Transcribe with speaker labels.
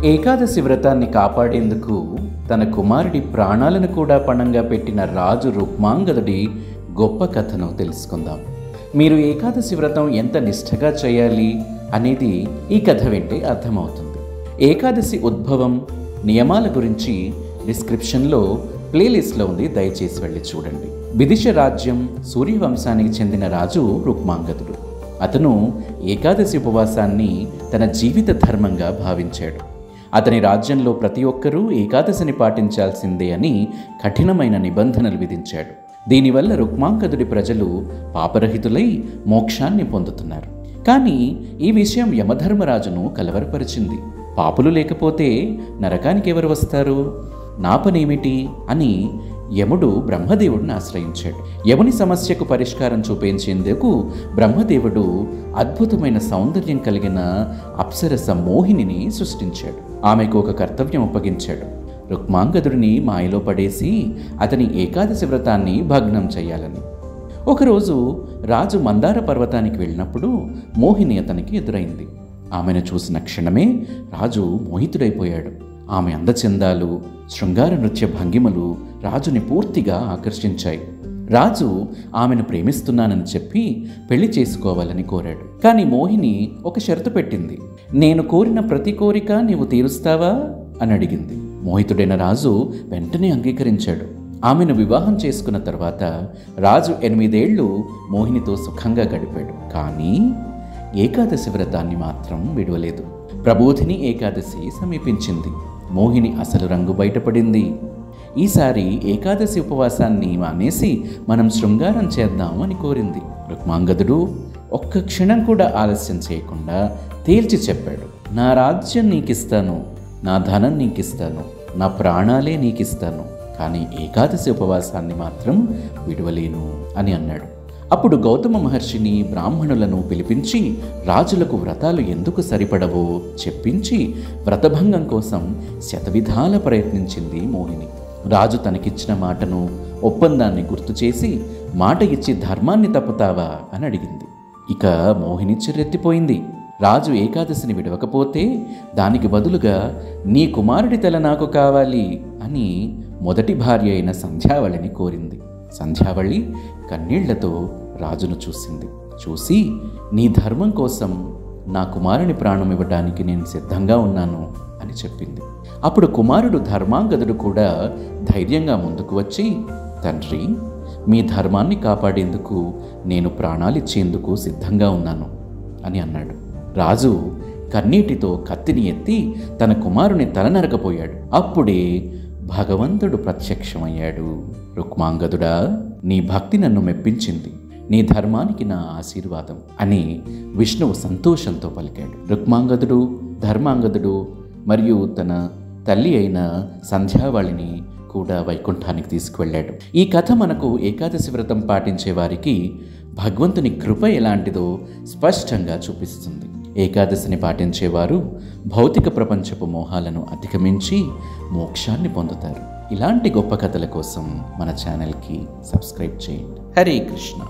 Speaker 1: ఏకాదశి వ్రతాన్ని కాపాడేందుకు తన కుమారుడి ప్రాణాలను కూడా పణంగా పెట్టిన రాజు రుక్మాంగదుడి గొప్ప కథను తెలుసుకుందాం. మీరు ఏకాదశి వ్రతం ఎంత నిష్ఠగా చేయాలి అనేది ఈ కథ వింటే అర్థమవుతుంది. ఏకాదశి ఉద్భవం, నియమాల గురించి డిస్క్రిప్షన్లో ప్లేలిస్ట్లో ఉంది, దయచేసి వెళ్ళి చూడండి. విదిశ రాజ్యం సూర్యవంశానికి చెందిన రాజు రుక్మాంగదుడు. అతను ఏకాదశి ఉపవాసాన్ని తన జీవిత ధర్మంగా భావించాడు. అతని రాజ్యంలో ప్రతి ఒక్కరూ ఏకాదశిని పాటించాల్సిందే అని కఠినమైన నిబంధనలు విధించాడు. దీనివల్ల రుక్మాంగదుడి ప్రజలు పాపరహితులై మోక్షాన్ని పొందుతున్నారు. కానీ ఈ విషయం యమధర్మరాజును కలవరపరిచింది. పాపులు లేకపోతే నరకానికి ఎవరు వస్తారు? నా పనేమిటి అని యముడు బ్రహ్మదేవుడిని ఆశ్రయించాడు. యముని సమస్యకు పరిష్కారం చూపించేందుకు బ్రహ్మదేవుడు అద్భుతమైన సౌందర్యం కలిగిన అప్సరస మోహినిని సృష్టించాడు. ఆమెకు ఒక కర్తవ్యం అప్పగించాడు. రుక్మాంగదుడిని మాయలో పడేసి అతని ఏకాదశి వ్రతాన్ని భగ్నం చేయాలని. ఒకరోజు రాజు మందార పర్వతానికి వెళ్ళినప్పుడు మోహిని అతనికి ఎదురైంది. ఆమెను చూసిన క్షణమే రాజు మోహితుడైపోయాడు. ఆమె అందచందాలు, శృంగార నృత్య భంగిమలు రాజుని పూర్తిగా ఆకర్షించాయి. రాజు ఆమెను ప్రేమిస్తున్నానని చెప్పి పెళ్లి చేసుకోవాలని కోరాడు. కానీ మోహిని ఒక షరతు పెట్టింది. నేను కోరిన ప్రతి కోరిక నీవు తీరుస్తావా అని అడిగింది. మోహితుడైన రాజు వెంటనే అంగీకరించాడు. ఆమెను వివాహం చేసుకున్న తర్వాత రాజు 8 ఏళ్లు మోహినితో సుఖంగా గడిపాడు. కానీ ఏకాదశి వ్రతాన్ని మాత్రం విడవలేదు. ప్రబోధిని ఏకాదశి సమీపించింది. మోహిని అసలు రంగు బయటపడింది. ఈసారి ఏకాదశి ఉపవాసాన్ని మానేసి మనం శృంగారం చేద్దాం అని కోరింది. రుక్మాంగదుడు ఒక్క క్షణం కూడా ఆలస్యం చేయకుండా తేల్చి చెప్పాడు, నా రాజ్యం నీకిస్తాను, నా ధనం నీకిస్తాను, నా ప్రాణాలే నీకిస్తాను, కానీ ఏకాదశి ఉపవాసాన్ని మాత్రం విడవలేను అని అన్నాడు. అప్పుడు గౌతమ మహర్షిని, బ్రాహ్మణులను పిలిపించి రాజులకు వ్రతాలు ఎందుకు సరిపడవో చెప్పించి వ్రతభంగం కోసం శతవిధాల ప్రయత్నించింది మోహిని. రాజు తనకిచ్చిన మాటను, ఒప్పందాన్ని గుర్తు చేసి మాట ఇచ్చి ధర్మాన్ని తప్పుతావా అని అడిగింది. ఇక మోహిని చిర్రెత్తిపోయింది. రాజు ఏకాదశిని విడవకపోతే దానికి బదులుగా నీ కుమారుడి తల నాకు కావాలి అని మొదటి భార్య అయిన సంధ్యావళిని కోరింది. సంధ్యావళి కన్నీళ్లతో రాజును చూసింది. చూసి, నీ ధర్మం కోసం నా కుమారుని ప్రాణం ఇవ్వడానికి నేను సిద్ధంగా ఉన్నాను అని చెప్పింది. అప్పుడు కుమారుడు ధర్మాంగదుడు కూడా ధైర్యంగా ముందుకు వచ్చి, తండ్రి, మీ ధర్మాన్ని కాపాడేందుకు నేను ప్రాణాలిచ్చేందుకు సిద్ధంగా ఉన్నాను అని అన్నాడు. రాజు కన్నీటితో కత్తిని ఎత్తి తన కుమారుని తల నరకపోయాడు. అప్పుడే భగవంతుడు ప్రత్యక్షమయ్యాడు. రుక్మాంగదుడా, నీ భక్తి నన్ను మెప్పించింది, నీ ధర్మానికి నా ఆశీర్వాదం అని విష్ణువు సంతోషంతో పలికాడు. రుక్మాంగదుడు, ధర్మాంగదుడు మరియు తన తల్లి అయిన సంధ్యావళిని కూడా వైకుంఠానికి తీసుకువెళ్ళాడు. ఈ కథ మనకు ఏకాదశి వ్రతం పాటించే వారికి భగవంతుని కృప ఎలాంటిదో స్పష్టంగా చూపిస్తుంది. ఏకాదశిని పాటించేవారు భౌతిక ప్రపంచపు మోహాలను అధిగమించి మోక్షాన్ని పొందుతారు. ఇలాంటి గొప్ప కథల కోసం మన ఛానల్కి సబ్స్క్రైబ్ చేయండి. హరే కృష్ణ.